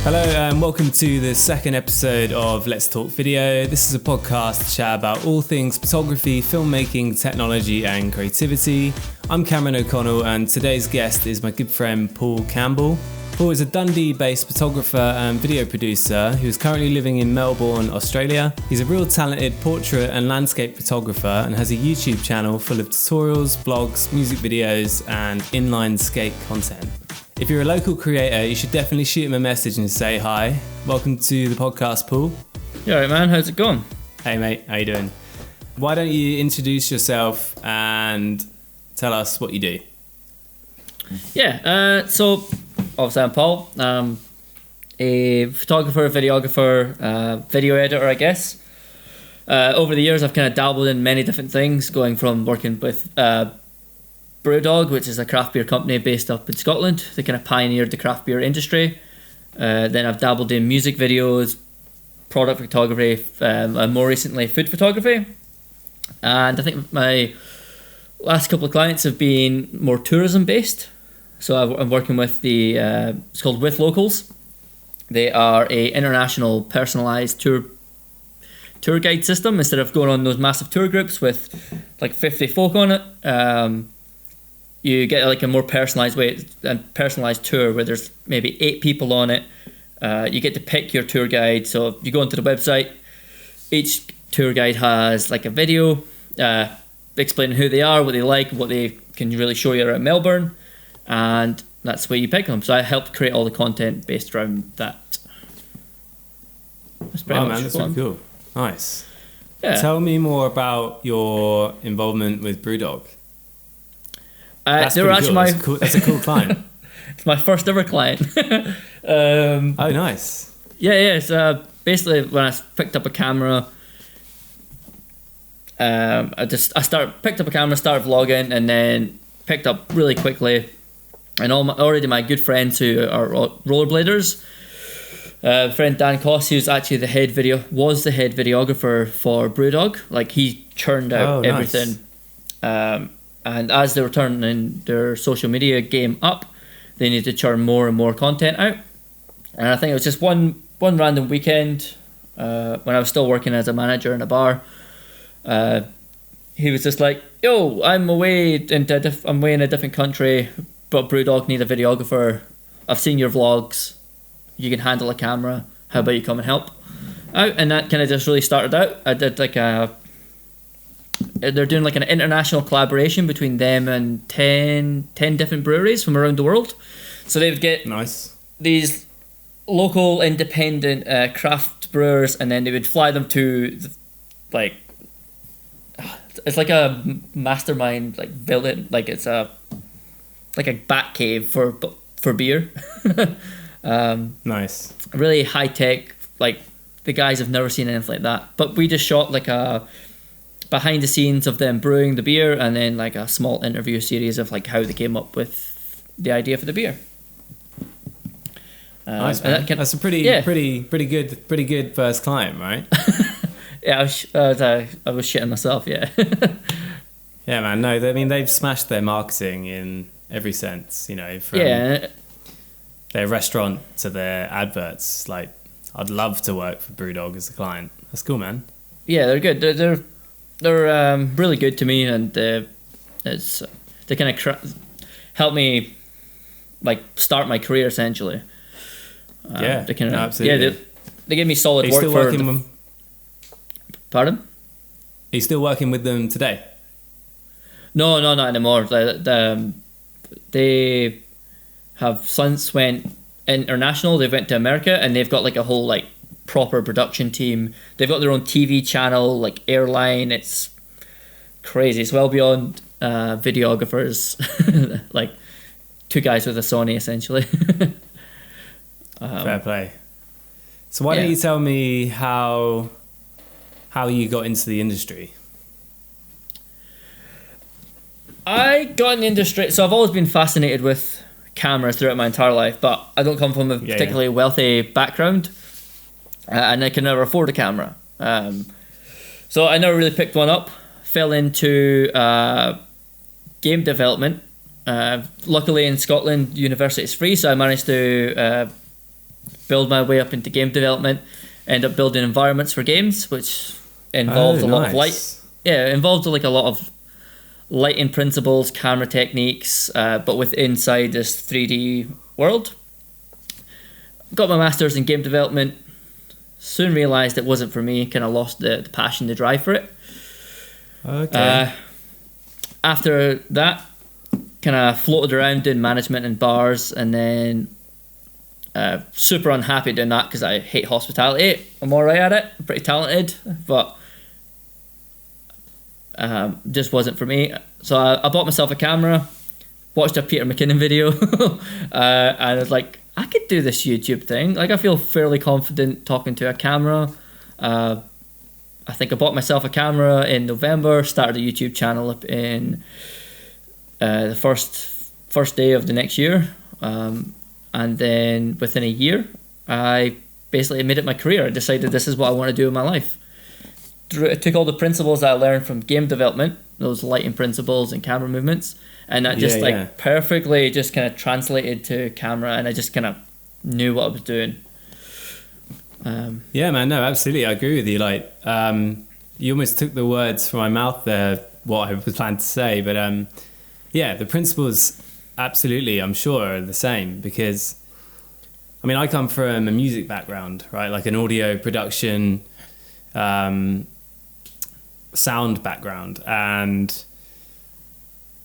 Hello and welcome to the second episode of Let's Talk Video. This is a podcast to chat about all things photography, filmmaking, technology and creativity. I'm Cameron O'Connell and today's guest is my good friend Paul Campbell. Paul is a Dundee-based photographer and video producer who's currently living in Melbourne, Australia. He's a real talented portrait and landscape photographer and has a YouTube channel full of tutorials, vlogs, music videos and inline skate content. If you're a local creator, you should definitely shoot him a message and say hi. Welcome to the podcast, Paul. Yeah, all right, man. How's it going? Hey, mate. How you doing? Why don't you introduce yourself and tell us what you do? Yeah, so obviously I'm Paul. I'm a photographer, videographer, video editor, I guess. Over the years, I've kind of dabbled in many different things, going from working with Brewdog, which is a craft beer company based up in Scotland. They kind of pioneered the craft beer industry. Then I've dabbled in music videos, product photography, and more recently food photography. And I think my last couple of clients have been more tourism based. So I'm working with it's called With Locals. They are a international personalised tour guide system. Instead of going on those massive tour groups with like 50 folk on it, you get like a more personalised tour where there's maybe 8 people on it. You get to pick your tour guide. So you go onto the website, each tour guide has like a video explaining who they are, what they like, what they can really show you around Melbourne. And that's where you pick them. So I helped create all the content based around that. That's pretty much that's really cool. Nice. Yeah. Tell me more about your involvement with Brewdog. They were actually cool. That's a cool client. It's my first ever client. Oh, nice. Yeah. So basically, when I picked up a camera, picked up a camera, started vlogging, and then picked up really quickly. And already my good friends who are rollerbladers, friend Dan Koss, who's actually the head videographer for Brewdog. Like he churned out everything. Nice. And as they were turning their social media game up, they needed to churn more and more content out. And I think it was just one random weekend when I was still working as a manager in a bar. He was just like, "Yo, I'm away in a different country, but Brewdog need a videographer. I've seen your vlogs. You can handle a camera. How about you come and help out?" And that kind of just really started out. I did they're doing like an international collaboration between them and 10 different breweries from around the world. So they would get these local independent craft brewers, and then they would fly them to it's like a mastermind like villain, like it's a bat cave for beer. Nice. Really high tech, like the guys have never seen anything like that. But we just shot like a behind the scenes of them brewing the beer, and then like a small interview series of like how they came up with the idea for the beer. Nice, man. That's a pretty good first client, right? Yeah, I was shitting myself. Yeah. Yeah, man. No, I mean they've smashed their marketing in every sense. You know, from their restaurant to their adverts. Like, I'd love to work for Brewdog as a client. That's cool, man. Yeah, they're good. They're really good to me, and they kind of helped me like start my career essentially. Absolutely. Yeah, they gave me solid work for. Pardon? Are you still working with them today? No, not anymore. They have since went international. They went to America, and they've got like a whole like proper production team. They've got their own TV channel, like airline. It's crazy. It's well beyond videographers. Like 2 guys with a Sony essentially. Fair play. So why don't you tell me how you got into the industry? I got in the industry, so I've always been fascinated with cameras throughout my entire life, but I don't come from a particularly wealthy background, and I can never afford a camera. So I never really picked one up. Fell into game development. Luckily in Scotland, university is free, so I managed to build my way up into game development. End up building environments for games, which involved a lot of light. Yeah, involved like a lot of lighting principles, camera techniques, but with inside this 3D world. Got my master's in game development. Soon realised it wasn't for me. Kind of lost the passion, the drive for it. Okay. After that, kind of floated around in management in bars, and then super unhappy doing that because I hate hospitality. I'm alright at it. I'm pretty talented, but just wasn't for me. So I bought myself a camera, watched a Peter McKinnon video, and I was like, I could do this YouTube thing. Like, I feel fairly confident talking to a camera. I think I bought myself a camera in November, started a YouTube channel up in the first day of the next year. And then within a year, I basically made it my career. I decided this is what I want to do in my life. I took all the principles that I learned from game development, those lighting principles and camera movements, and that just perfectly just kind of translated to camera, and I just kind of knew what I was doing. Yeah, man, no, absolutely, I agree with you. Like, you almost took the words from my mouth there, what I was planning to say, but yeah, the principles, absolutely, I'm sure, are the same, because, I mean, I come from a music background, right, like an audio production, sound background, and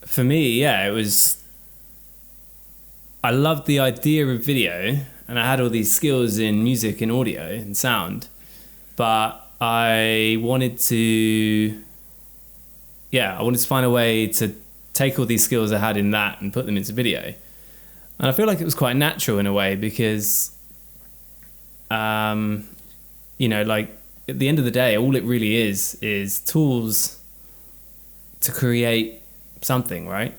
for me, yeah, it was, I loved the idea of video, and I had all these skills in music and audio and sound, but I wanted to find a way to take all these skills I had in that and put them into video. And I feel like it was quite natural in a way because, you know, like at the end of the day, all it really is tools to create something, right?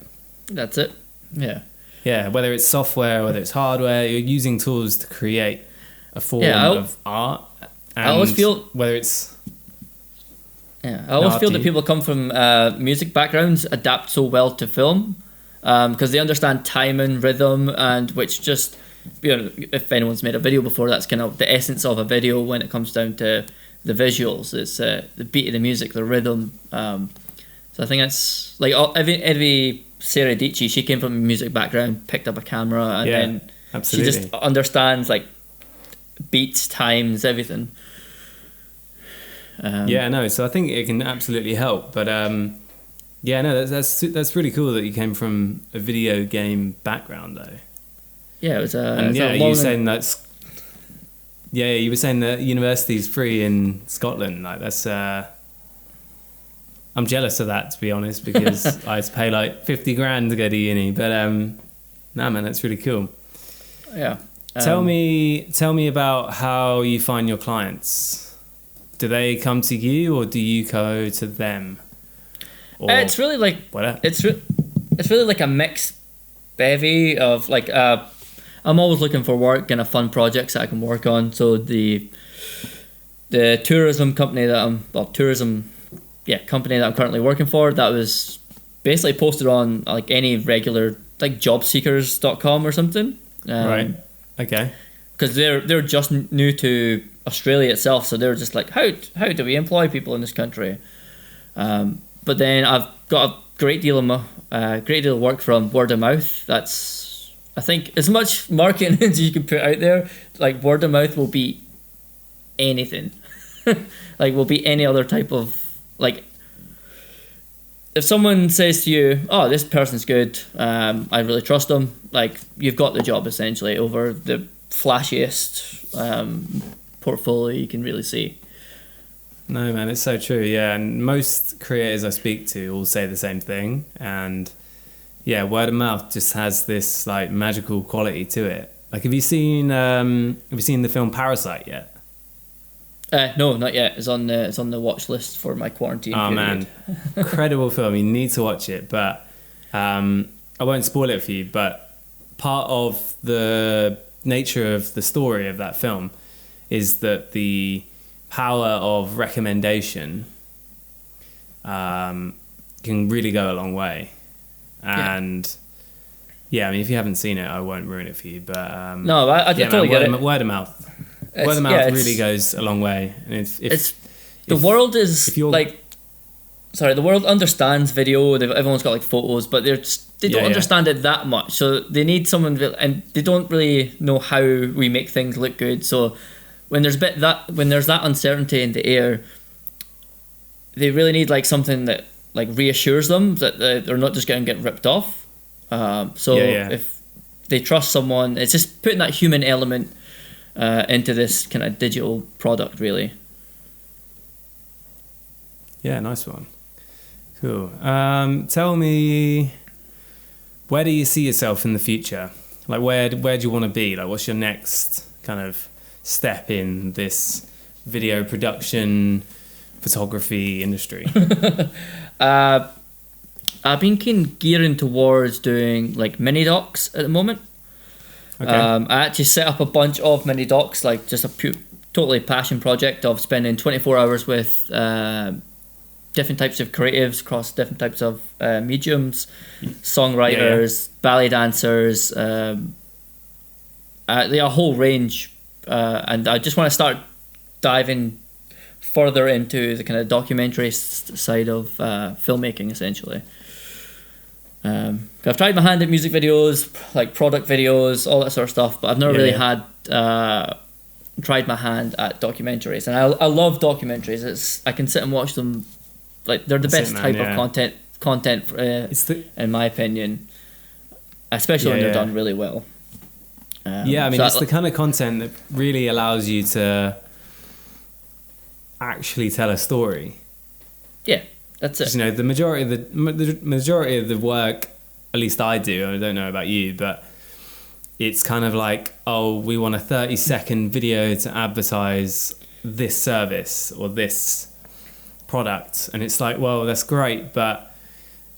That's it. Yeah. Yeah, whether it's software, whether it's hardware, you're using tools to create a form of art. And I always feel whether it's... Yeah, I always feel that people come from music backgrounds adapt so well to film because they understand time and rhythm, and which just, you know, if anyone's made a video before, that's kind of the essence of a video when it comes down to the visuals. It's the beat of the music, the rhythm. So I think that's like every Sarah Dici, she came from a music background, picked up a camera, and then absolutely. She just understands like beats, times, everything. Yeah, no, so I think it can absolutely help, but yeah, no, that's really cool that you came from a video game background though. Yeah, it was and yeah, you were saying that's you were saying that university's free in Scotland. Like that's I'm jealous of that, to be honest, because I had to pay like 50 grand to go to uni, but nah, man, that's really cool. Yeah. Tell me about how you find your clients. Do they come to you or do you go to them? Or it's really like it's really like a mixed bevy of like I'm always looking for work and fun projects that I can work on. So the tourism company that I'm company that I'm currently working for, that was basically posted on like any regular like jobseekers.com or something. Right. Okay. Because they're just new to Australia itself, so they're just like, how do we employ people in this country? But then I've got a great deal of work from word of mouth. That's, I think, as much marketing as you can put out there. Like word of mouth will be anything. Like will be any other type of like. If someone says to you, "Oh, this person's good. I really trust them," like you've got the job essentially over the flashiest portfolio you can really see. No, man, it's so true. Yeah, and most creators I speak to all say the same thing, and yeah, word of mouth just has this like magical quality to it. Like, have you seen the film Parasite yet? No, not yet. It's on the watch list for my quarantine period. Man, incredible film. You need to watch it, but I won't spoil it for you. But part of the nature of the story of that film is that the power of recommendation can really go a long way. And Yeah, I mean, if you haven't seen it, I won't ruin it for you. But no, I totally get it. Word of mouth. Word of mouth really goes a long way. And the world understands video. Everyone's got like photos, but they don't understand it that much. So they need someone, and they don't really know how we make things look good. So when there's that uncertainty in the air, they really need like something that like reassures them that they're not just going to get ripped off. If they trust someone, it's just putting that human element into this kind of digital product, really. Yeah, nice one. Cool. Tell me, where do you see yourself in the future? Like, where do you want to be? Like, what's your next kind of step in this video production, photography industry? I've been gearing towards doing like mini docs at the moment. Okay. I actually set up a bunch of mini docs, like just a totally passion project of spending 24 hours with different types of creatives across different types of mediums, songwriters, ballet dancers, a whole range. And I just want to start diving further into the kind of documentary side of filmmaking, essentially. I've tried my hand at music videos, like product videos, all that sort of stuff, but I've never really had tried my hand at documentaries. And I love documentaries. I can sit and watch them. Like, they're the best type of content in my opinion, especially when they're done really well. It's the kind of content that really allows you to actually tell a story. Yeah, that's it. You know, the majority of the work, at least I do, I don't know about you, but it's kind of like, oh, we want a 30-second video to advertise this service or this product, and it's like, well, that's great, but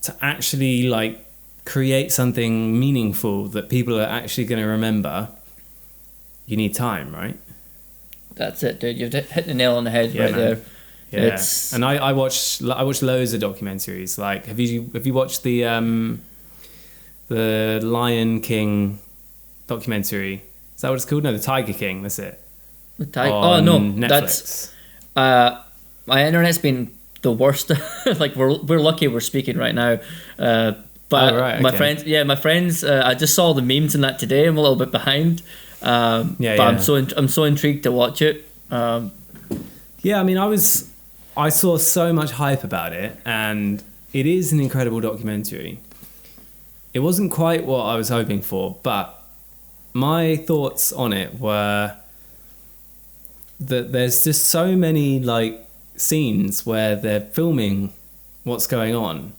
to actually like create something meaningful that people are actually going to remember, you need time, right? That's it, dude. You've hit the nail on the head right there. Yeah, and I watch loads of documentaries. Like, have you watched the Lion King documentary? Is that what it's called? No, the Tiger King. That's it. The Tiger. Oh no, Netflix. That's my internet's been the worst. Like, we're lucky we're speaking right now. But my friends. I just saw the memes in that today. I'm a little bit behind. I'm so intrigued to watch it. I mean, I saw so much hype about it, and it is an incredible documentary. It wasn't quite what I was hoping for, but my thoughts on it were that there's just so many like scenes where they're filming what's going on,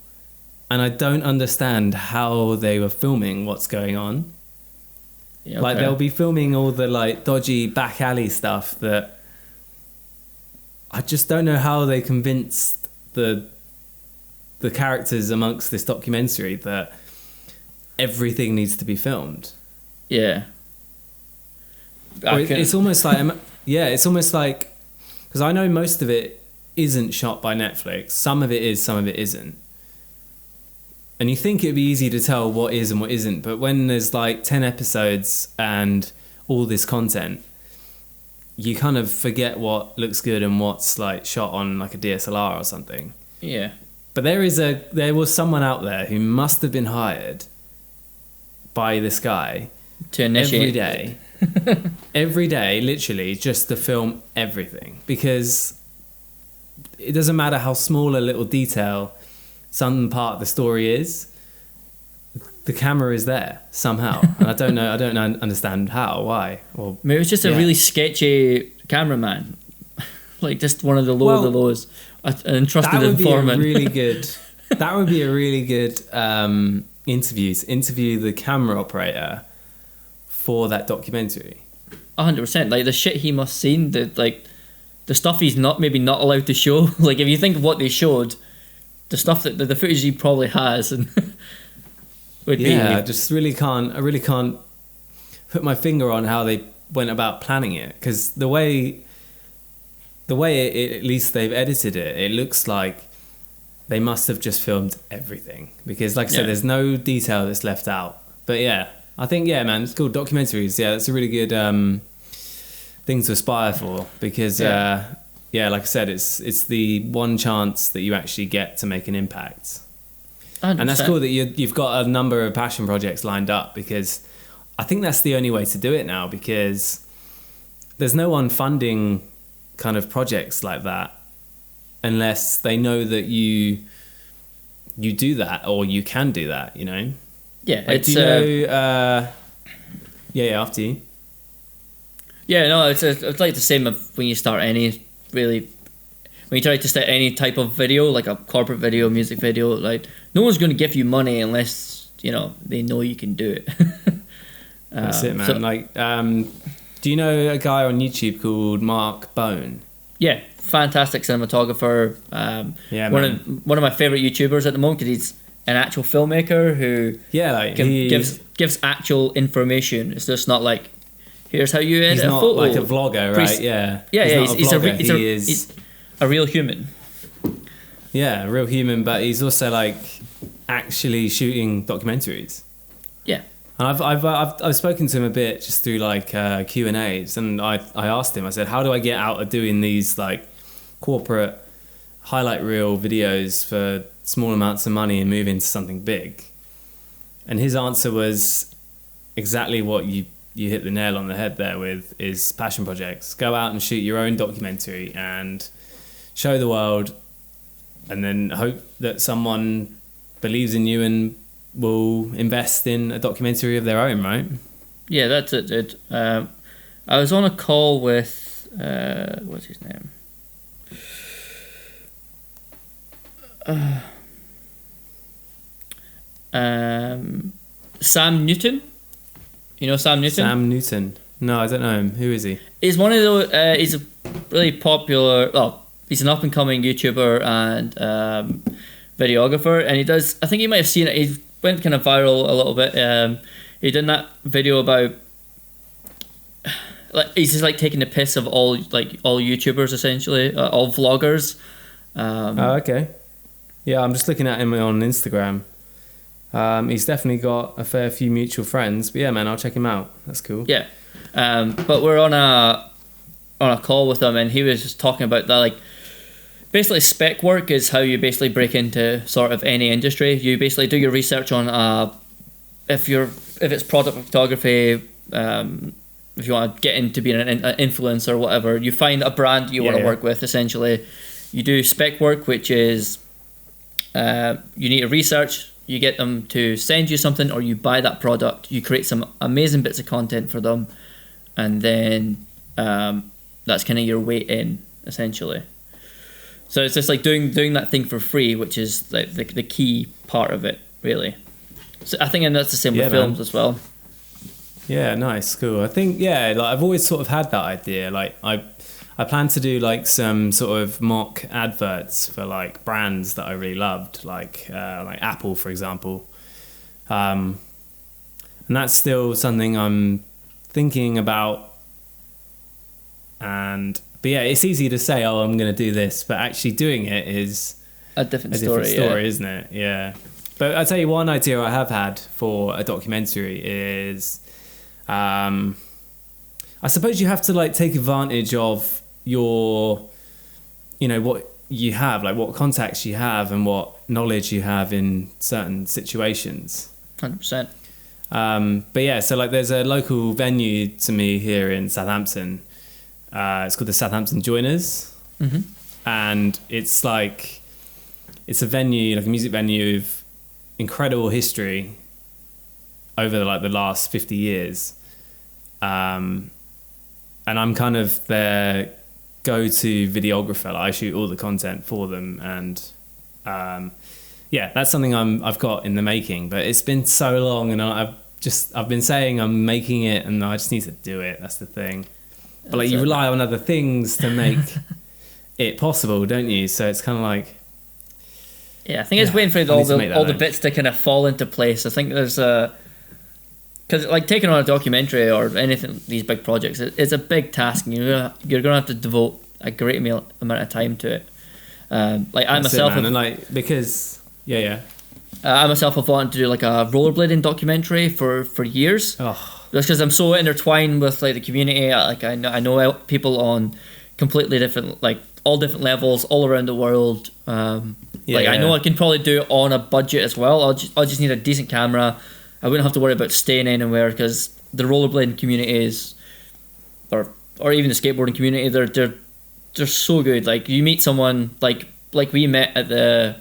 and I don't understand how they were filming what's going on. Yeah, okay. Like, they'll be filming all the like dodgy back alley stuff that I just don't know how they convinced the characters amongst this documentary that everything needs to be filmed. Yeah. It's almost like, because I know most of it isn't shot by Netflix. Some of it is, some of it isn't. And you think it'd be easy to tell what is and what isn't, but when there's like 10 episodes and all this content, you kind of forget what looks good and what's like shot on like a DSLR or something. Yeah. But there was someone out there who must have been hired by this guy to initiate every day, literally, just to film everything, because it doesn't matter how small a little detail some part of the story is, the camera is there somehow, and I don't understand how, why, or maybe it's just a really sketchy cameraman, like just one of the lows, an trusted informant. That would be a really good interview to interview the camera operator for that documentary. 100%. Like, the shit he must seen, the stuff he's not allowed to show. Like, if you think of what they showed, the stuff that the footage he probably has, and would be. I really can't put my finger on how they went about planning it, because the way at least they've edited it, it looks like they must have just filmed everything, because like I said, there's no detail that's left out. But yeah, I think, yeah, man, it's cool. Documentaries, yeah, that's a really good thing to aspire for, because like I said, it's the one chance that you actually get to make an impact. 100%. And that's cool that you've got a number of passion projects lined up, because I think that's the only way to do it now, because there's no one funding kind of projects like that unless they know that you do that, or you can do that, you know? Yeah, like, it's... do you know... after you. Yeah, no, it's like the same when you start any, really... When you try to start any type of video, like a corporate video, music video, like, no one's going to give you money unless, you know, they know you can do it. That's it, man. Do you know a guy on YouTube called Mark Bone? Yeah, fantastic cinematographer. One of my favorite YouTubers at the moment, because he's an actual filmmaker who gives actual information. It's just not like, here's how you edit a photo. He's not like a vlogger, right? Yeah. He's a real human. Yeah, a real human, but he's also like actually shooting documentaries. Yeah. And I've spoken to him a bit just through like Q&As, and I asked him, I said, how do I get out of doing these like corporate highlight reel videos for small amounts of money and move into something big? And his answer was exactly what you hit the nail on the head there with, is passion projects. Go out and shoot your own documentary and show the world, and then hope that someone believes in you and will invest in a documentary of their own, right? Yeah, that's it. I was on a call with what's his name? Sam Newton. You know Sam Newton? Sam Newton. No, I don't know him. Who is he? He's one of those. He's a really popular. Well, he's an up and coming YouTuber and videographer, and he does. I think you might have seen it. He went kind of viral a little bit. He did that video about. Like, he's just like taking the piss of all YouTubers, essentially, all vloggers. Okay. Yeah, I'm just looking at him on Instagram. He's definitely got a fair few mutual friends. But yeah, man, I'll check him out. That's cool. Yeah. But we're on a call with him, and he was just talking about that, like, basically spec work is how you basically break into sort of any industry. You basically do your research on if it's product photography, if you want to get into being an influencer or whatever, you find a brand you want to work with, essentially. You do spec work, which is you need to research, you get them to send you something, or you buy that product, you create some amazing bits of content for them, and then that's kind of your way in, essentially. So it's just like doing that thing for free, which is like the key part of it, really. So I think, and that's the same with films as well. Yeah, nice, cool. I think, like, I've always sort of had that idea. Like, I plan to do like some sort of mock adverts for like brands that I really loved, like Apple, for example. And that's still something I'm thinking about. But yeah, it's easy to say, oh, I'm going to do this, but actually doing it is a different story, isn't it? Yeah. But I'll tell you one idea I have had for a documentary is, I suppose you have to like take advantage of your, you know, what you have, like what contacts you have and what knowledge you have in certain situations. 100%. But yeah, so like there's a local venue to me here in Southampton. It's called the Southampton Joiners. Mm-hmm. And it's a venue, like a music venue of incredible history over like the last 50 years. And I'm kind of their go-to videographer. Like, I shoot all the content for them, and that's something I've got in the making. But it's been so long, and I've been saying I'm making it, and I just need to do it. That's the thing. But like, you rely on other things to make it possible, don't you? So it's kind of like, I think it's waiting for all the bits to kind of fall into place. I think there's because like taking on a documentary or anything, these big projects, it's a big task, and you're gonna have to devote a great amount of time to it. Like I myself, and like because I myself have wanted to do like a rollerblading documentary for years. Oh, Just because I'm so intertwined with like the community. Like I know people on completely different, like all different levels all around the world. I know I can probably do it on a budget as well. I'll just need a decent camera. I wouldn't have to worry about staying anywhere because the rollerblading community is, or even the skateboarding community, they're so good. Like you meet someone like we met at the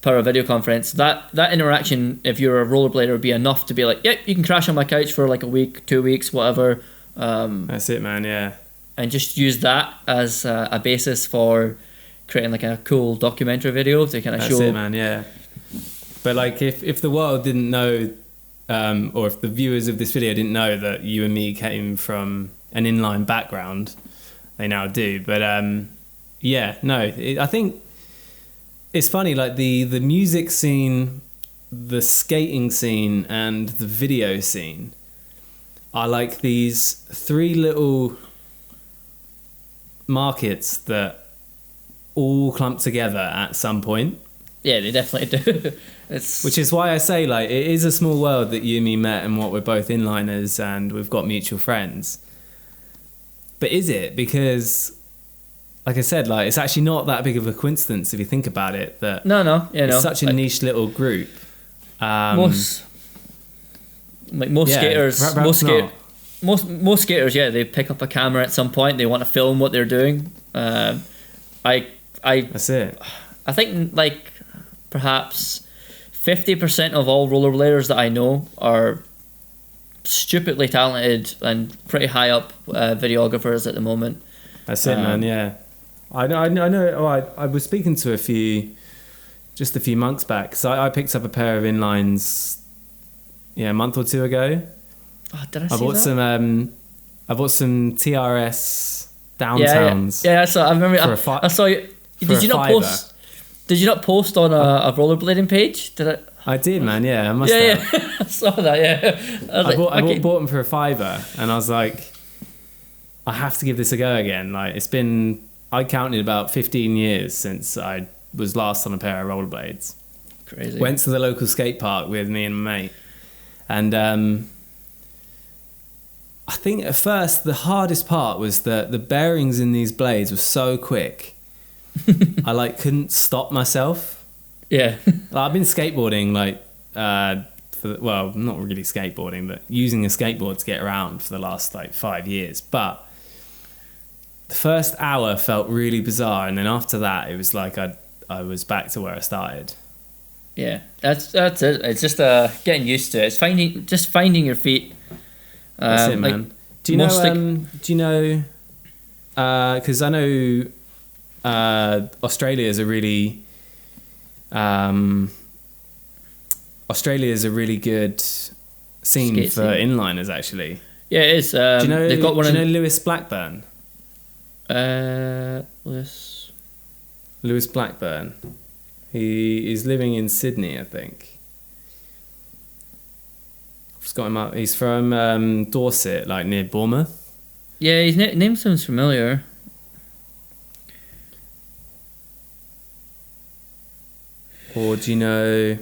Power Video conference. That interaction, if you're a rollerblader, would be enough to be like, yep, you can crash on my couch for like a week, 2 weeks, whatever. That's it, man. Yeah. And just use that as a basis for creating like a cool documentary video to kind of show. That's it, man. Yeah. But like, if the world didn't know, or if the viewers of this video didn't know that you and me came from an inline background, they now do. But I think it's funny. Like the music scene, the skating scene, and the video scene are like these three little markets that all clump together at some point. Yeah, they definitely do. Which is why I say, like, it is a small world that you and me met, and what we're both inliners and we've got mutual friends. But is it? Because, like I said, like, it's actually not that big of a coincidence if you think about it. That it's such a niche little group. Most skaters, most skaters, yeah, they pick up a camera at some point. They want to film what they're doing. That's it. I think like perhaps 50% of all rollerbladers that I know are stupidly talented and pretty high up videographers at the moment. That's it, man. Yeah, I know. Oh, I was speaking to a few months back. So I picked up a pair of inlines, a month or two ago. Oh, did I see that? I bought some TRS downtowns. Yeah. I remember. I saw you. Did you not post? Did you not post on a rollerblading page? Did I? I did, man. Yeah, I must have. Yeah. I saw that. Yeah. I bought them for $5, and I was like, I have to give this a go again. Like I counted about 15 years since I was last on a pair of rollerblades. Crazy. Went to the local skate park with me and my mate, and I think at first the hardest part was that the bearings in these blades were so quick. I couldn't stop myself. Yeah. I've been skateboarding not really skateboarding, but using a skateboard to get around for the last 5 years. But the first hour felt really bizarre, and then after that, it was like I was back to where I started. Yeah, that's it. It's just getting used to it. It's finding your feet. That's it, man. Do you know? Because I know Australia is a really good scene skate for inliners, actually. Yeah, it is. They've got one. Do you know Lewis Blackburn? Lewis Blackburn. He is living in Sydney, I think. I've just got him up. He's from Dorset, near Bournemouth. Yeah, his name sounds familiar. Or do you know?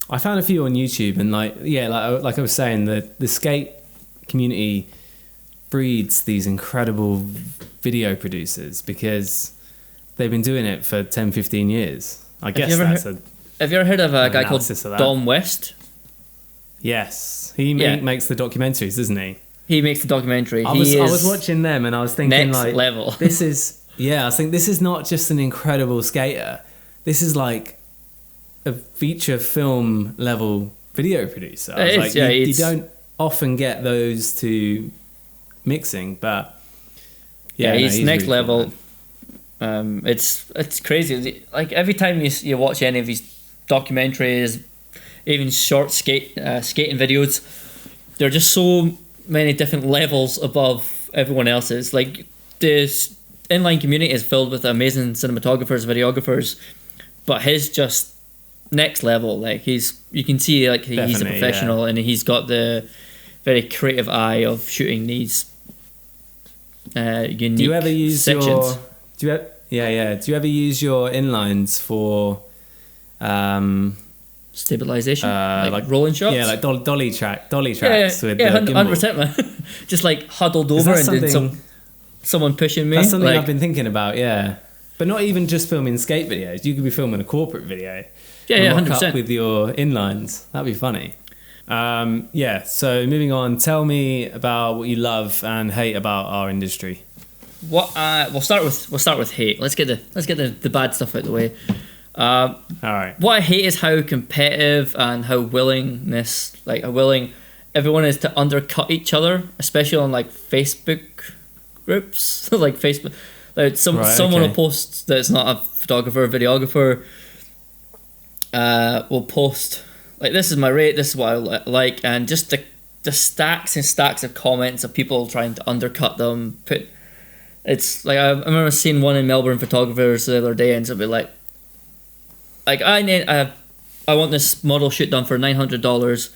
I found a few on YouTube, and like I was saying, the skate community breeds these incredible video producers because they've been doing it for 10, 15 years. Have you ever heard of a guy called Dom West? Yes, he makes the documentaries, doesn't he? He makes the documentary. I was watching them, and I was thinking, next level. I think this is not just an incredible skater. This is like a feature film level video producer. You don't often get those two mixing, but he's next really level. Cool, it's crazy. Like every time you watch any of his documentaries, even short skating videos, they're just so many different levels above everyone else's. Like this inline community is filled with amazing cinematographers, videographers, but his just next level. Like you can see he's a professional, and he's got the very creative eye of shooting these unique Do you ever use sections. Do you ever use your inlines for Stabilization, like rolling shots? Yeah, like dolly tracks with the 100%, man. Just like huddled over and then someone pushing me. That's something like, I've been thinking about, yeah. But not even just filming skate videos. You could be filming a corporate video. Yeah, rock 100%. up with your inlines. That'd be funny. So moving on, tell me about what you love and hate about our industry. We'll start with hate. Let's get the bad stuff out of the way. All right. What I hate is how competitive and how willing everyone is to undercut each other, especially on like Facebook groups. Like Facebook, like someone will post that it's not a photographer or videographer. Will post like, this is my rate, this is what I like, and just the stacks and stacks of comments of people trying to undercut them. It's like I remember seeing one in Melbourne photographers the other day, and it'll be like I want this model shoot done for $900.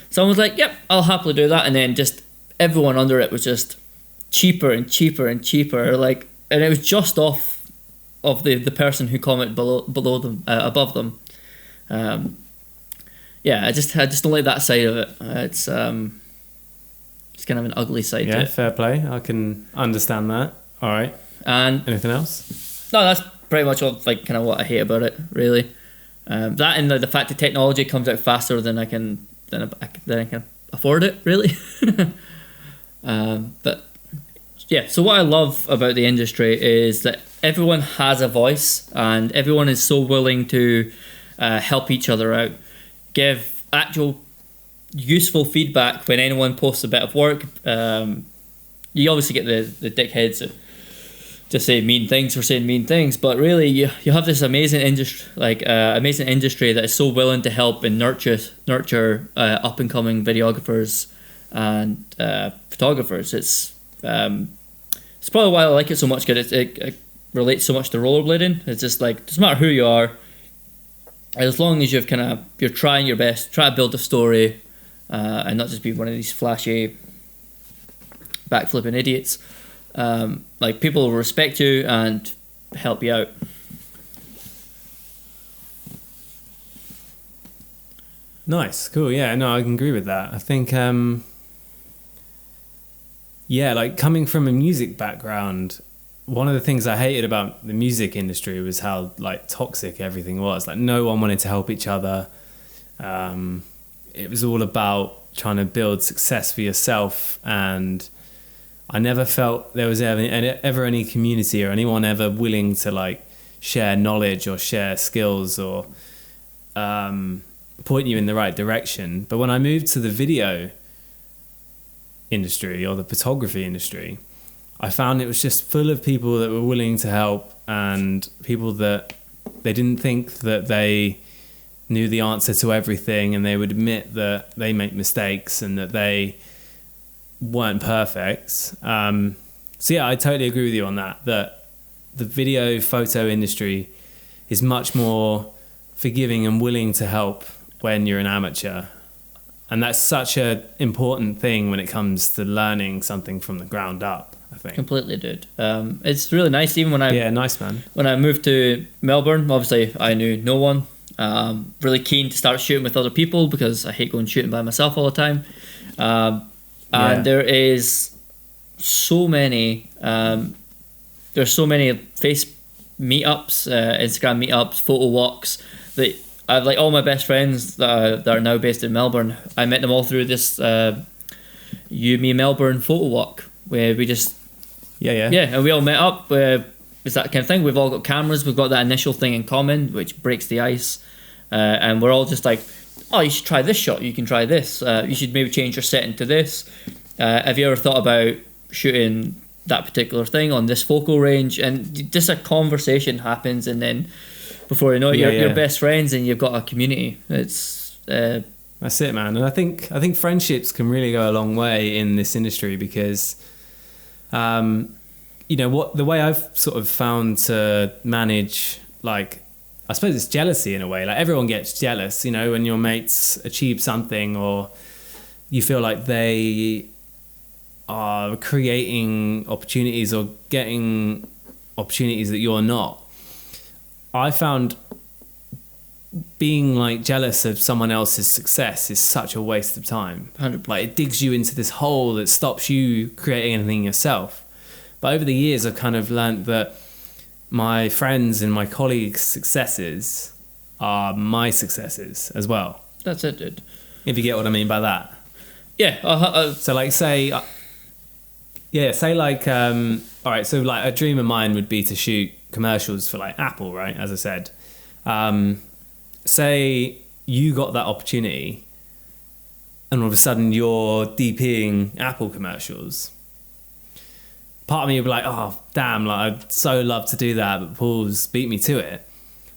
Someone was like, yep, I'll happily do that, and then just everyone under it was just cheaper and cheaper and cheaper, like, and it was just off of the person who commented below them, above them. I just don't like that side of it. It's kind of an ugly side to it. Yeah, fair play. I can understand that. All right. And anything else? No, that's pretty much all, like, kind of what I hate about it, really. That and the fact that technology comes out faster than I can afford it, really. But yeah, so what I love about the industry is that everyone has a voice and everyone is so willing to help each other out, give actual useful feedback when anyone posts a bit of work. You obviously get the dickheads that just say mean things for saying mean things, but really you have this amazing industry, that is so willing to help and nurture up and coming videographers and photographers. It's probably why I like it so much, because it relates so much to rollerblading. It's just like, doesn't matter who you are, as long as you're trying your best, try to build a story, and not just be one of these flashy backflipping idiots. Like, people will respect you and help you out. Nice, cool. Yeah, no, I can agree with that. I think, like, coming from a music background, one of the things I hated about the music industry was how, like, toxic everything was. Like, no one wanted to help each other. It was all about trying to build success for yourself, and I never felt there was ever any community or anyone ever willing to, like, share knowledge or share skills or point you in the right direction. But when I moved to the video industry or the photography industry, I found it was just full of people that were willing to help, and people that they didn't think that they knew the answer to everything, and they would admit that they make mistakes and that they weren't perfect. So yeah, I totally agree with you on that the video photo industry is much more forgiving and willing to help when you're an amateur, and that's such an important thing when it comes to learning something from the ground up, I think. Completely, dude. It's really nice. Even nice, man. When I moved to Melbourne, obviously I knew no one. Really keen to start shooting with other people because I hate going shooting by myself all the time. And there is so many. There's so many face meetups, Instagram meetups, photo walks that I've, like, all my best friends that are now based in Melbourne. I met them all through this You Me Melbourne photo walk, where we just and we all met up. It's that kind of thing. We've all got cameras. We've got that initial thing in common, which breaks the ice, and we're all just like, oh, you should try this shot. You can try this. You should maybe change your setting to this. Have you ever thought about shooting that particular thing on this focal range? And just a conversation happens, and then before you know it, you're best friends and you've got a community. It's that's it, man. And I think friendships can really go a long way in this industry because, the way I've sort of found to manage, like, I suppose it's jealousy in a way. Like, everyone gets jealous, when your mates achieve something or you feel like they are creating opportunities or getting opportunities that you're not. I found being like jealous of someone else's success is such a waste of time. 100%. Like it digs you into this hole that stops you creating anything yourself. But over the years, I've kind of learned that my friends and my colleagues' successes are my successes as well. That's it, dude. If you get what I mean by that. Yeah. So like say like, all right, so like a dream of mine would be to shoot commercials for like Apple, right? As I said, say you got that opportunity and all of a sudden you're DPing Apple commercials. Part of me would be like, oh, damn, like I'd so love to do that, but Paul's beat me to it.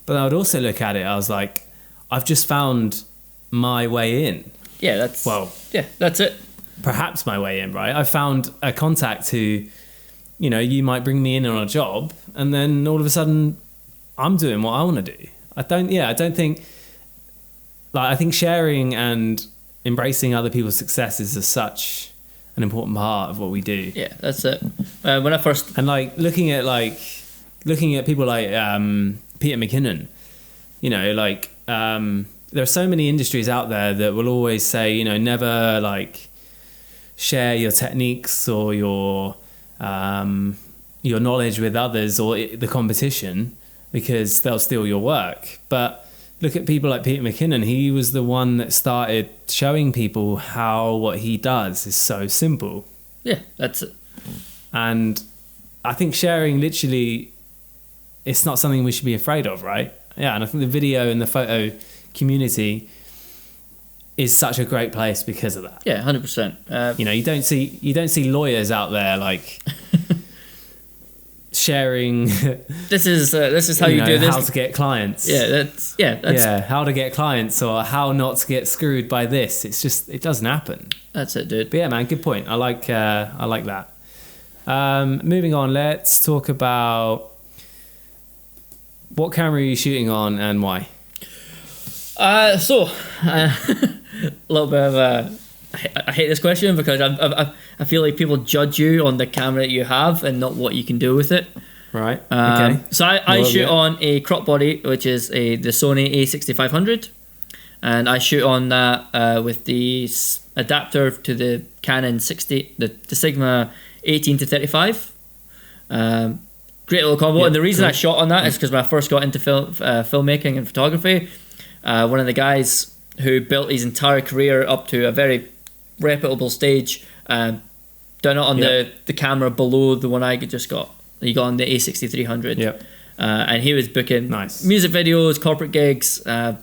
But I would also look at it, I was like, I've just found my way in. Yeah, that's it. Perhaps my way in, right? I found a contact who, you know, you might bring me in on a job and then all of a sudden I'm doing what I want to do. I think sharing and embracing other people's successes is such an important part of what we do. Yeah, that's it. When I first... And like looking at people like Peter McKinnon, you know, like there are so many industries out there that will always say, you know, never like share your techniques or your knowledge with others or the competition because they'll steal your work. But look at people like Peter McKinnon. He was the one that started showing people how what he does is so simple. Yeah, that's it. And I think sharing literally, it's not something we should be afraid of, right? Yeah, and I think the video and the photo community is such a great place because of that. Yeah, 100%. You know, you don't see lawyers out there like sharing. This is how you do this. How to get clients. That's how to get clients or how not to get screwed by this. It's just, it doesn't happen. That's it, dude. But yeah, man, good point. I like that. Moving on, let's talk about what camera are you shooting on and why? A little bit of a... I hate this question because I feel like people judge you on the camera that you have and not what you can do with it. Right. Okay. So I shoot on a crop body, which is the Sony A6500, and I shoot on that with the adapter to the Canon 60, the Sigma 18 to 35. Great little combo. Yep, and the reason cool. I shot on that is because when I first got into filmmaking and photography, one of the guys who built his entire career up to a very reputable stage done it on the camera below the one I just got. He got on the A6300. Yep. And he was booking nice music videos, corporate gigs, and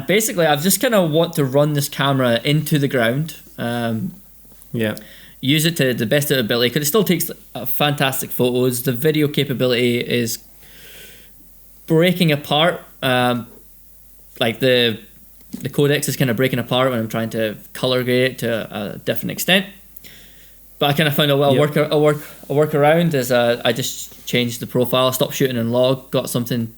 basically I've just kind of want to run this camera into the ground. Use it to the best of its ability because it still takes fantastic photos. The video capability is breaking apart. Like the codex is kind of breaking apart when I'm trying to color grade it to a different extent. But I kind of found a workaround is I just changed the profile, stopped shooting in log, got something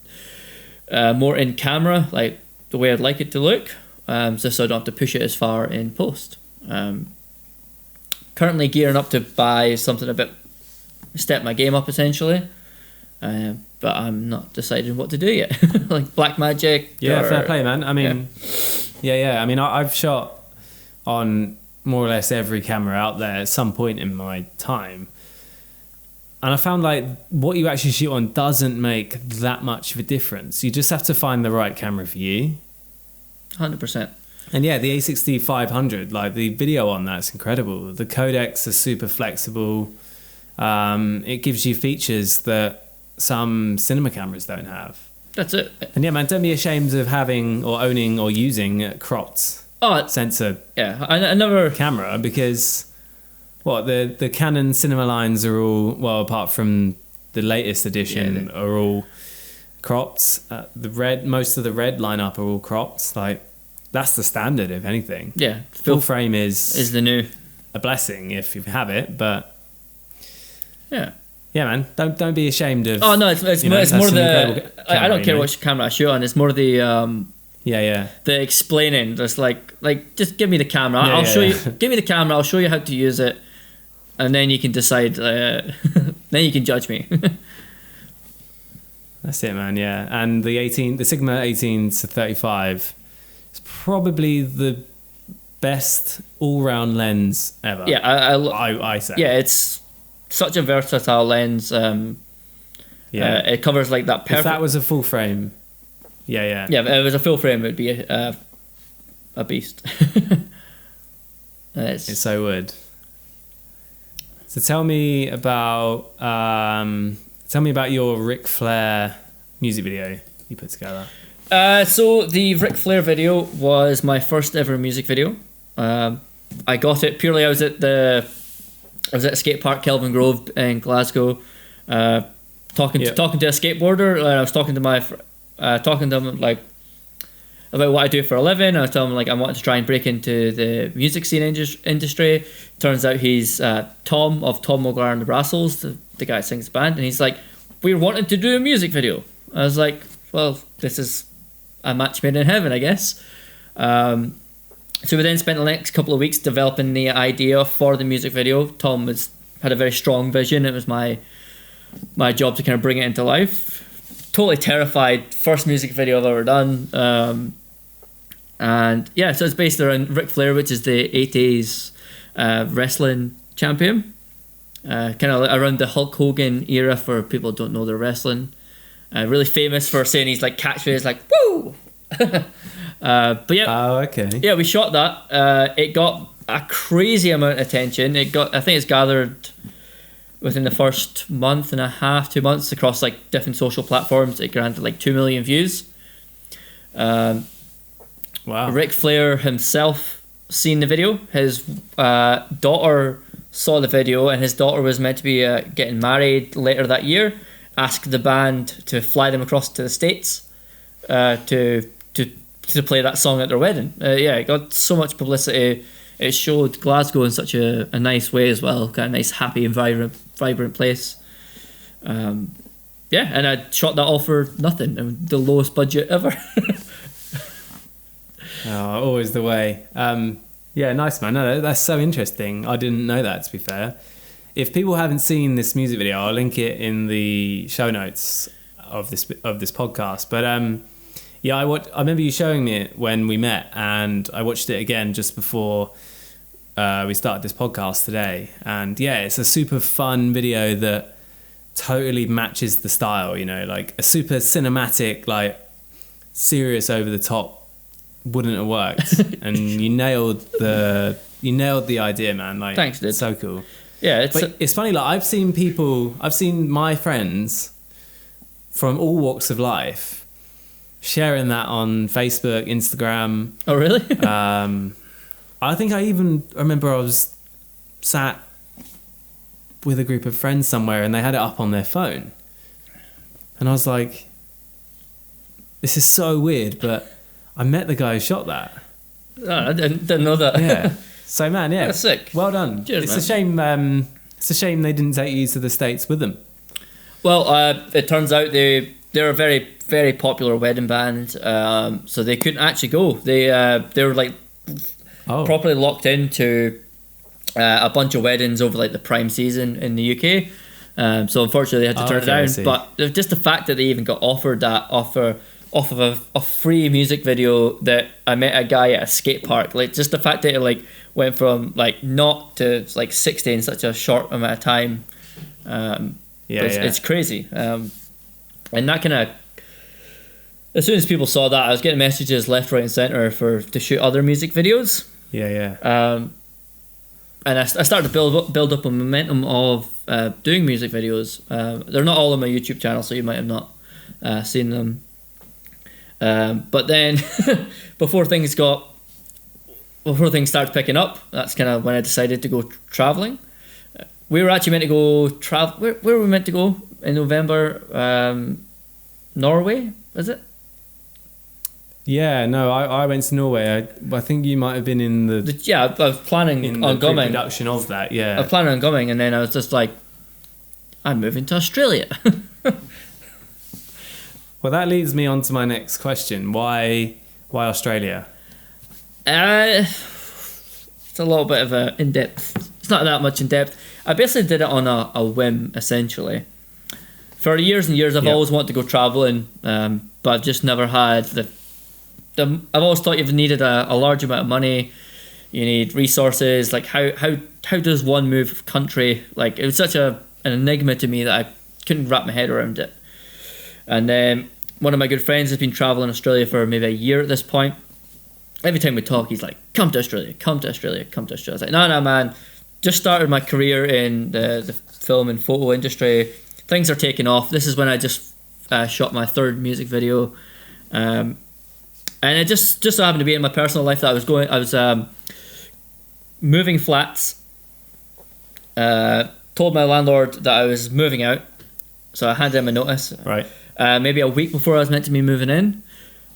more in camera, like the way I'd like it to look, just so I don't have to push it as far in post. Currently gearing up to buy something a bit, step my game up essentially, but I'm not deciding what to do yet. Like Blackmagic. Yeah, fair play, man. I mean, yeah. I mean, I've shot on more or less every camera out there at some point in my time, and I found like what you actually shoot on doesn't make that much of a difference. You just have to find the right camera for you. 100%. And yeah, the A6500, like the video on that's incredible. The codecs are super flexible. It gives you features that some cinema cameras don't have. That's it. And yeah, man, don't be ashamed of having or owning or using a cropped sensor. Yeah, I never camera because the Canon cinema lines are all, well, apart from the latest edition, are all cropped. Most of the red lineup are all cropped. Like, that's the standard, if anything. Yeah, full frame is the new, a blessing if you have it, but yeah, man, don't be ashamed of. Oh no, it's more the. I don't care which camera I shoot on. It's more the Yeah. The explaining, just like just give me the camera. Yeah, I'll yeah, show yeah. you. Give me the camera. I'll show you how to use it, and then you can decide. Then you can judge me. That's it, man. Yeah, and the Sigma 18 to 35 is probably the best all-round lens ever. Yeah, I say. Yeah, it's such a versatile lens. It covers like that perfect. If that was a full frame, yeah. Yeah, if it was a full frame, it would be a beast. It so would. So tell me about your Ric Flair music video you put together. So the Ric Flair video was my first ever music video. I got it purely. I was at a skate park, Kelvin Grove in Glasgow, talking to a skateboarder. I was talking to him like about what I do for a living. I was telling him like I wanted to try and break into the music scene industry. Turns out he's Tom of Tom McGuire and the Brassels, the guy that sings the band, and he's like, we're wanting to do a music video. I was like, well, this is a match made in heaven, I guess. So we then spent the next couple of weeks developing the idea for the music video. Tom had a very strong vision. It was my job to kind of bring it into life. Totally terrified. First music video I've ever done. And yeah, so it's based around Ric Flair, which is the 80s wrestling champion. Kind of around the Hulk Hogan era for people who don't know their wrestling. Really famous for saying he's like catchphrase like "woo." But yeah, okay. Yeah, we shot that. It got a crazy amount of attention. I think it's gathered within the first month and a half, 2 months across like different social platforms. It granted like 2 million views. Wow. Ric Flair himself seen the video. His daughter saw the video, and his daughter was meant to be getting married later that year. Asked the band to fly them across to the States to play that song at their wedding. It got so much publicity. It showed Glasgow in such a nice way as well, kind of nice, happy and vibrant place. And I shot that all for nothing, and the lowest budget ever. Oh, always the way. Yeah, nice, man. No, that's so interesting. I didn't know that, to be fair. If people haven't seen this music video, I'll link it in the show notes of this podcast. But I remember you showing me it when we met, and I watched it again just before we started this podcast today. And yeah, it's a super fun video that totally matches the style. You know, like a super cinematic, like serious, over the top wouldn't have worked. And you nailed the idea, man. Like, thanks, dude. So cool. Yeah, it's funny. Like I've seen my friends from all walks of life sharing that on Facebook, Instagram. Oh, really? I think I even remember I was sat with a group of friends somewhere, and they had it up on their phone, and I was like, "This is so weird," but I met the guy who shot that. Oh, I didn't know that. Yeah. So man, yeah, that's sick. Well done. Cheers, it's man. It's a shame they didn't take you to the States with them. Well, it turns out they're a very, very popular wedding band, so they couldn't actually go. They were like properly locked into a bunch of weddings over like the prime season in the UK. So unfortunately, they had to turn it down. But just the fact that they even got offered that offer off of a free music video, that I met a guy at a skate park, like just the fact that it like went from like not to like 60 in such a short amount of time. It's crazy. And that kind of, as soon as people saw that, I was getting messages left, right and centre to shoot other music videos. And I started to build up a momentum of doing music videos. They're not all on my YouTube channel, so you might have not seen them. But then before things started picking up, that's kind of when I decided to go travelling. We were actually meant to go travel. Where were we meant to go in November? Norway, is it? Yeah, no, I went to Norway. I think you might have been in I was planning on going. Production of that, yeah. I was planning on going, and then I was just like, I'm moving to Australia. Well, that leads me on to my next question. Why Why Australia? It's a little bit of a in-depth. It's not that much in depth. I basically did it on a whim, essentially. For years and years, I've always wanted to go traveling, but I've just never had I've always thought you've needed a large amount of money. You need resources. Like how does one move country? Like, it was such an enigma to me that I couldn't wrap my head around it. And then one of my good friends has been traveling Australia for maybe a year at this point. Every time we talk, he's like, "Come to Australia, come to Australia, come to Australia." I was like, "No, man. Just started my career in the film and photo industry. Things are taking off. This is when I just shot my third music video." And it just so happened to be in my personal life that I was moving flats. Told my landlord that I was moving out, so I handed him a notice. Right. Maybe a week before I was meant to be moving in,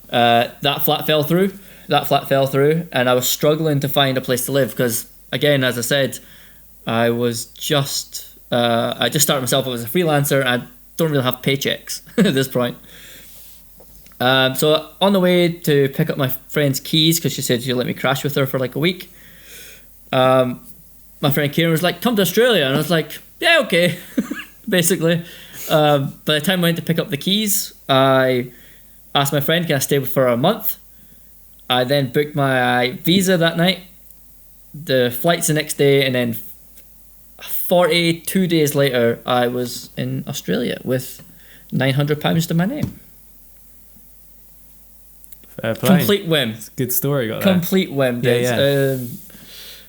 that flat fell through. And I was struggling to find a place to live because, again, as I said, I just started myself up as a freelancer. And I don't really have paychecks at this point. So on the way to pick up my friend's keys, because she said she'd let me crash with her for like a week, my friend Kieran was like, "Come to Australia," and I was like, "Yeah, okay," basically. By the time I went to pick up the keys, I asked my friend, "Can I stay for a month?" I then booked my visa that night, the flights the next day, and then 42 days later, I was in Australia with £900 to my name. Fair play. Complete whim. It's a good story got there. Complete whim. Yeah.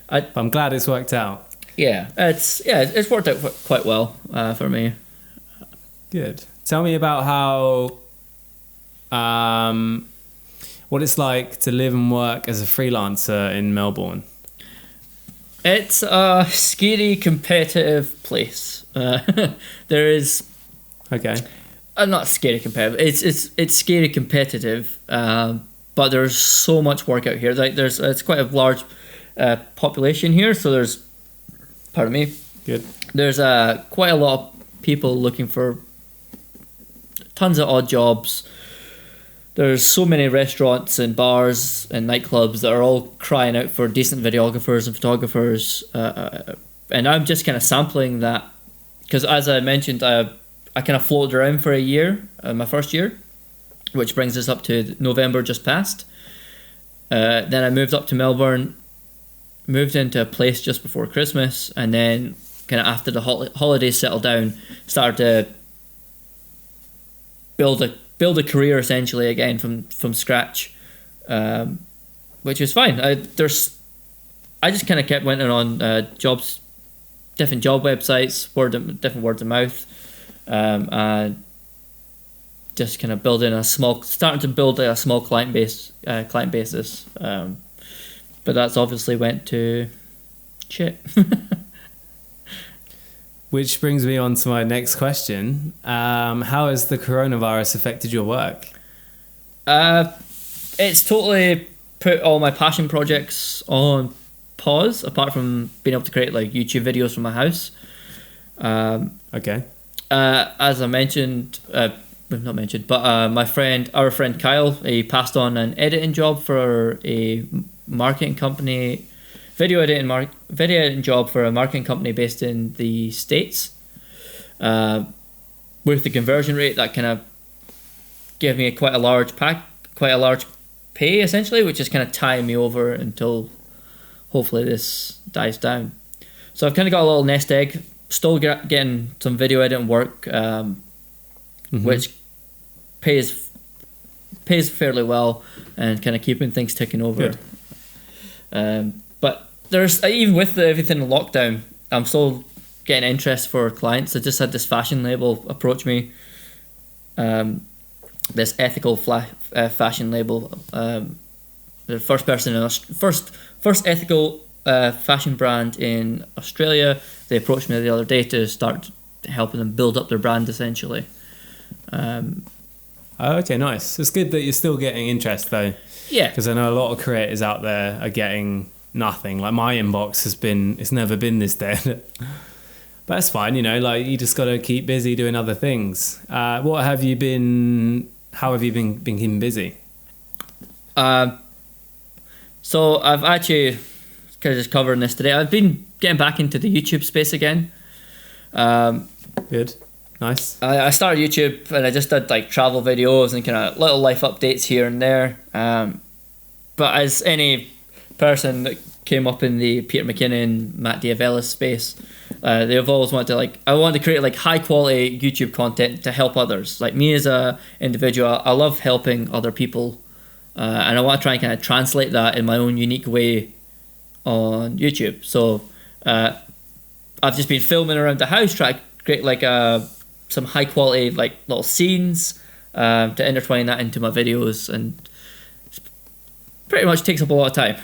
I'm glad it's worked out. Yeah, it's worked out quite well for me. Good. Tell me about how what it's like to live and work as a freelancer in Melbourne. It's a scary, competitive place. There is. Okay. Not scary competitive. It's scary competitive. But there's so much work out here. Like it's quite a large population here. So there's, pardon me. Good. There's quite a lot of people looking for tons of odd jobs. There's so many restaurants and bars and nightclubs that are all crying out for decent videographers and photographers. And I'm just kind of sampling that because, as I mentioned, I kind of floated around for a year, my first year, which brings us up to November just past. Then I moved up to Melbourne, moved into a place just before Christmas, and then kind of after the holidays settled down, started to build a career essentially again from scratch, which was fine. I just kind of kept went on jobs, different job websites, different word of mouth. And just kind of starting to build a small client basis. But that's obviously went to shit. Which brings me on to my next question. How has the coronavirus affected your work? It's totally put all my passion projects on pause, apart from being able to create like YouTube videos from my house. Okay. As I mentioned, not mentioned, but our friend Kyle, he passed on an editing job for a marketing company, video editing job for a marketing company based in the States. With the conversion rate, that kind of gave me quite a large pay essentially, which is kind of tying me over until hopefully this dies down. So I've kind of got a little nest egg. Still getting some video editing work, which pays fairly well and kind of keeping things ticking over. But there's even with everything in lockdown, I'm still getting interest for clients. I just had this fashion label approach me. This ethical fashion label. The first person first ethical fashion brand in Australia. They approached me the other day to start helping them build up their brand essentially. Okay, nice. It's good that you're still getting interest though. Yeah. Because I know a lot of creators out there are getting nothing. Like my inbox it's never been this dead. But that's fine, like you just got to keep busy doing other things. How have you been keeping busy? So I've actually kind of just covering this today. I've been getting back into the YouTube space again. Good. Nice. I started YouTube and I just did like travel videos and kind of little life updates here and there. But as any person that came up in the Peter McKinnon, Matt Diavella space, they've always wanted to I want to create like high quality YouTube content to help others. Like me as a individual, I love helping other people, and I want to try and kind of translate that in my own unique way on YouTube. So I've just been filming around the house, trying to create like some high quality like little scenes to intertwine that into my videos, and pretty much takes up a lot of time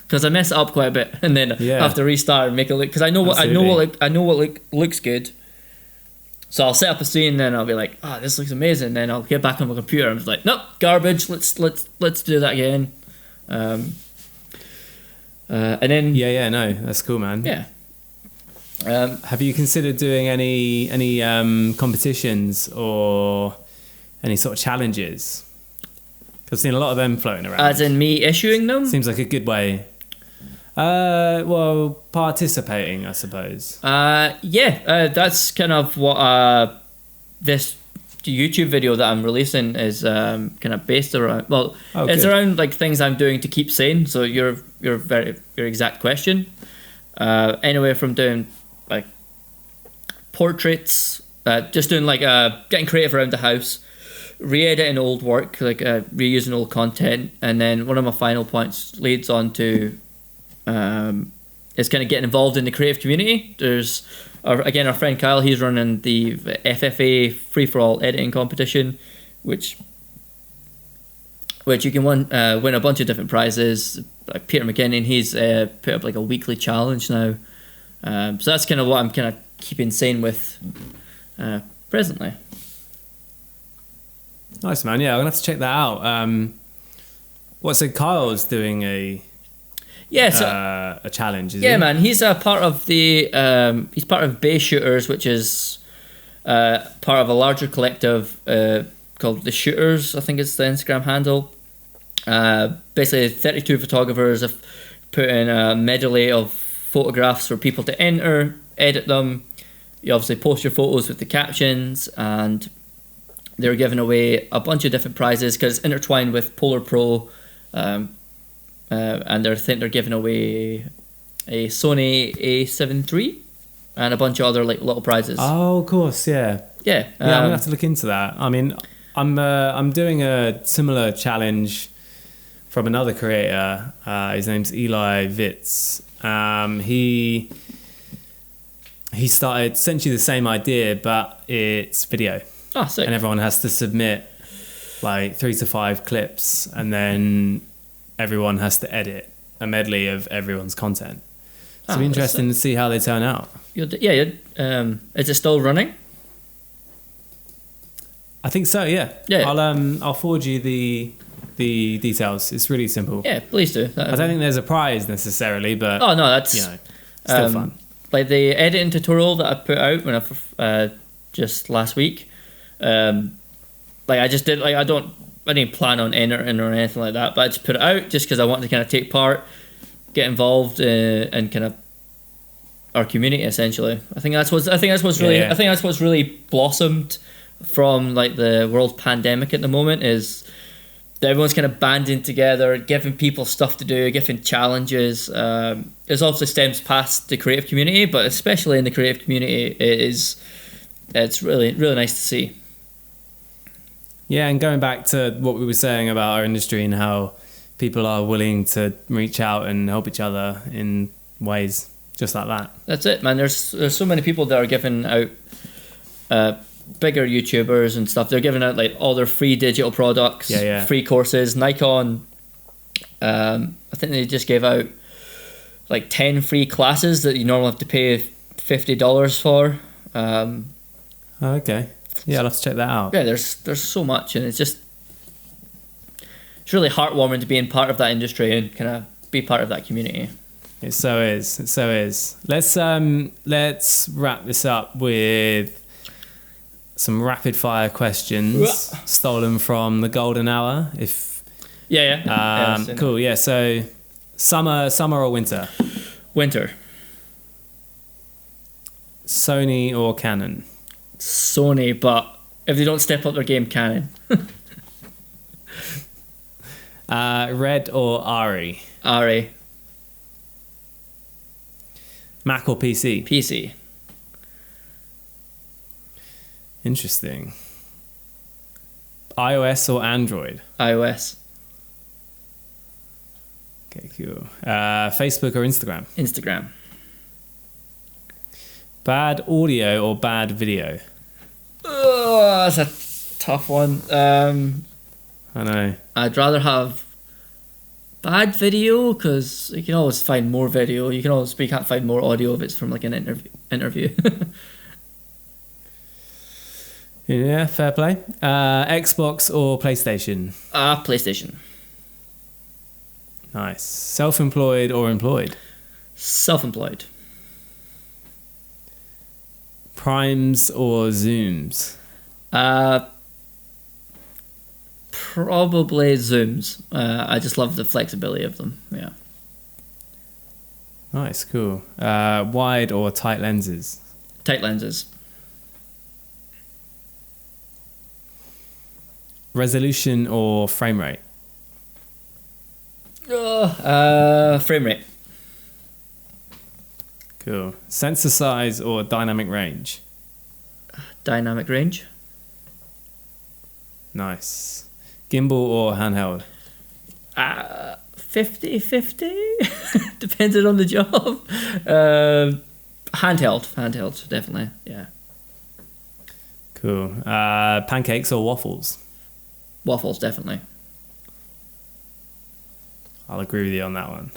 because I mess it up quite a bit and then have to restart and make it look, because I know what looks good. So I'll set up a scene, then I'll be like, this looks amazing. Then I'll get back on my computer and I'm like, nope, garbage. Let's do that again. And then no, that's cool, man. Yeah. Have you considered doing any competitions or any sort of challenges? I've seen a lot of them floating around. As in me issuing them? Seems like a good way. Well, participating, I suppose. That's kind of what this YouTube video that I'm releasing is kind of based around. Well, it's around like things I'm doing to keep sane. So your exact question. Anywhere from doing like portraits, just doing like getting creative around the house, re-editing old work, like reusing old content, and then one of my final points leads on to is kind of getting involved in the creative community. There's our friend Kyle, he's running the FFA free for all editing competition, which you can win a bunch of different prizes. Like Peter McKinnon, he's put up like a weekly challenge now, so that's kind of what I'm kind of keeping sane with presently. Nice, man. Yeah, I'm gonna have to check that out. So Kyle's doing a challenge, is he? Man, he's a part of the he's part of Bay Shooters, which is part of a larger collective called the Shooters, I think it's the Instagram handle. Basically 32 photographers have put in a medley of photographs for people to enter, edit them. You obviously post your photos with the captions, and they're giving away a bunch of different prizes because it's intertwined with Polar Pro, and they're giving away a Sony A7 III and a bunch of other like little prizes. Oh, of course, yeah. Yeah, I'm gonna have to look into that. I mean, I'm doing a similar challenge from another creator. His name's Eli Vitz. He started essentially the same idea, but it's video. Oh, sick. And everyone has to submit like 3 to 5 clips, and then everyone has to edit a medley of everyone's content. So it'll be interesting to see how they turn out. Is it still running? I think so. Yeah. I'll forward you the details. It's really simple. Yeah, please do. I don't think there's a prize necessarily, but that's still fun. Like the editing tutorial that I put out when I just last week. I just did I didn't plan on entering or anything like that, but I just put it out just because I wanted to kind of take part, get involved in kind of our community essentially. I think that's what's really blossomed from like the world pandemic at the moment, is that everyone's kind of banding together, giving people stuff to do, giving challenges. It obviously stems past the creative community, but especially in the creative community, it's really, really nice to see. Yeah, and going back to what we were saying about our industry and how people are willing to reach out and help each other in ways just like that. That's it, man. There's so many people that are giving out bigger YouTubers and stuff. They're giving out like all their free digital products, free courses. Nikon, I think they just gave out like 10 free classes that you normally have to pay $50 for. Okay. Yeah, I'll have to check that out. Yeah, there's so much, and it's really heartwarming to be in part of that industry and kind of be part of that community. It so is. Let's wrap this up with some rapid fire questions stolen from the golden hour. If Yeah, yeah. I've seen it. Cool. Yeah. So summer or winter? Winter. Sony or Canon? Sony, but if they don't step up their game, Canon. Red or Ari? Ari. Mac or PC? PC. Interesting. iOS or Android? iOS. Okay, cool. Facebook or Instagram? Instagram. Bad audio or bad video? Oh, that's a tough one. I know. I'd rather have bad video because you can always find more video. But you can't find more audio if it's from like an interview. Yeah, fair play. Xbox or PlayStation? PlayStation. Nice. Self-employed or employed? Self-employed. Primes or Zooms? Probably Zooms. I just love the flexibility of them. Yeah. Nice, cool. Wide or tight lenses? Tight lenses. Resolution or frame rate? Frame rate. Cool. Sensor size or dynamic range? Dynamic range. Nice. Gimbal or handheld? 50-50. Depending on the job. Handheld, definitely. Yeah. Cool. Pancakes or waffles? Waffles, definitely. I'll agree with you on that one.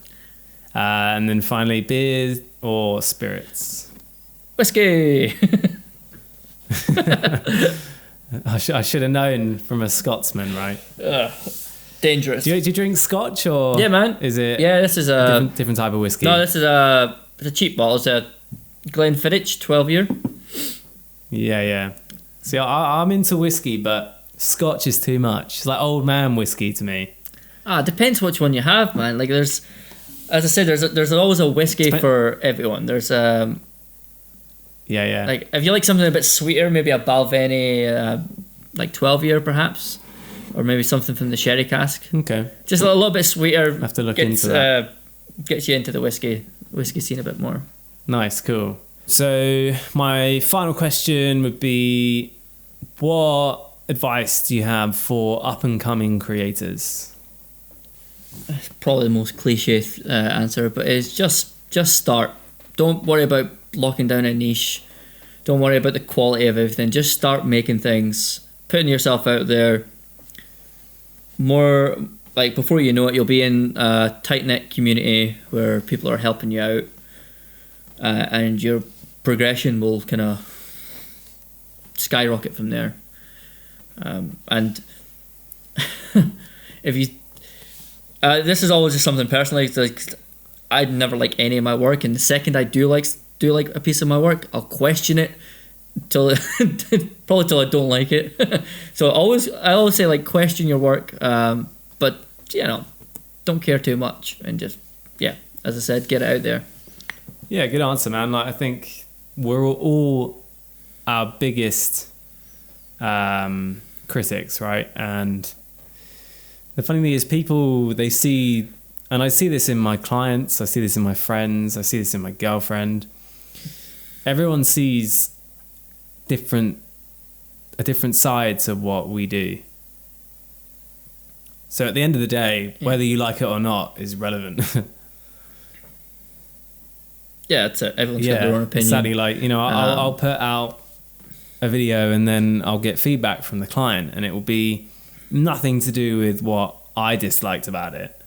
And then finally, beers or spirits? Whiskey. I should have known from a Scotsman, right? Dangerous. Do you drink Scotch or? Yeah, man. Is it? Yeah, this is a different type of whiskey. No, this is it's a cheap bottle. It's a Glenfiddich 12-year. Yeah. See, I'm into whiskey, but Scotch is too much. It's like old man whiskey to me. It depends which one you have, man. Like as I said, there's always a whiskey for everyone. There's Yeah. Like if you like something a bit sweeter, maybe a Balvenie, like 12-year perhaps, or maybe something from the sherry cask. Okay. Just a little bit sweeter. Have to look into that. Gets you into the whiskey scene a bit more. Nice, cool. So my final question would be, what advice do you have for up and coming creators? It's probably the most cliche answer, but it's just start. Don't worry about locking down a niche. Don't worry about the quality of everything. Just start making things, putting yourself out there. More like before you know it, you'll be in a tight-knit community where people are helping you out, and your progression will kind of skyrocket from there. And if you this is always just something personally. Like I'd never like any of my work, and the second I do like a piece of my work, I'll question it probably till I don't like it. So I always say like question your work, but don't care too much, and just as I said, get it out there. Yeah, good answer, man. Like I think we're all our biggest critics, right? And the funny thing is people, they see, and I see this in my clients, I see this in my friends, I see this in my girlfriend. Everyone sees a different side to what we do. So at the end of the day, whether you like it or not is relevant. Yeah, it's everyone's got their own opinion. Sadly, I'll put out a video and then I'll get feedback from the client, and it will be nothing to do with what I disliked about it.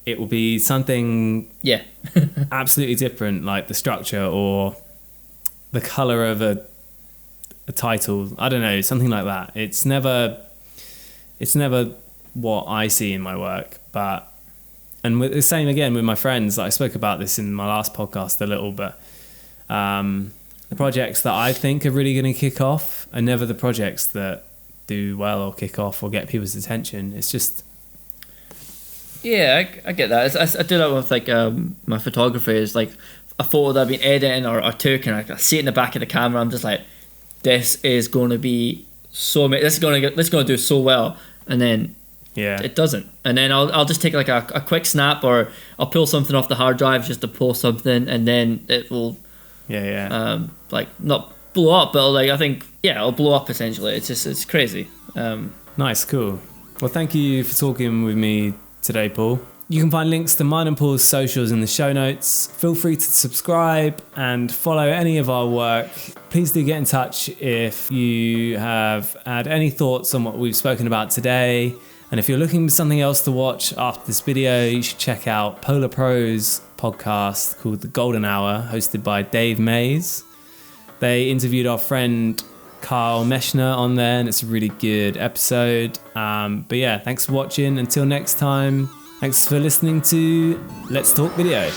It will be something absolutely different, like the structure or the color of a title. I don't know, something like that. It's never what I see in my work. And with the same again with my friends. I spoke about this in my last podcast a little, but the projects that I think are really going to kick off are never the projects that do well or kick off or get people's attention. It's just Yeah, I get that. I do that with like my photography. Is like a photo that I've been editing or took, and I see it in the back of the camera. I'm just like, this is going to be this is going to do so well, and then it doesn't. And then I'll just take like a quick snap, or I'll pull something off the hard drive just to post something, and then it will like not blow up, but like I think it'll blow up essentially. It's crazy. Nice, cool. Well, thank you for talking with me today, Paul. You can find links to mine and Paul's socials in the show notes. Feel free to subscribe and follow any of our work. Please do get in touch if you have had any thoughts on what we've spoken about today. And if you're looking for something else to watch after this video, you should check out Polar Pro's podcast called The Golden Hour, hosted by Dave Mays. They interviewed our friend Carl Meshner on there, and it's a really good episode. But yeah, thanks for watching. Until next time, thanks for listening to Let's Talk Video.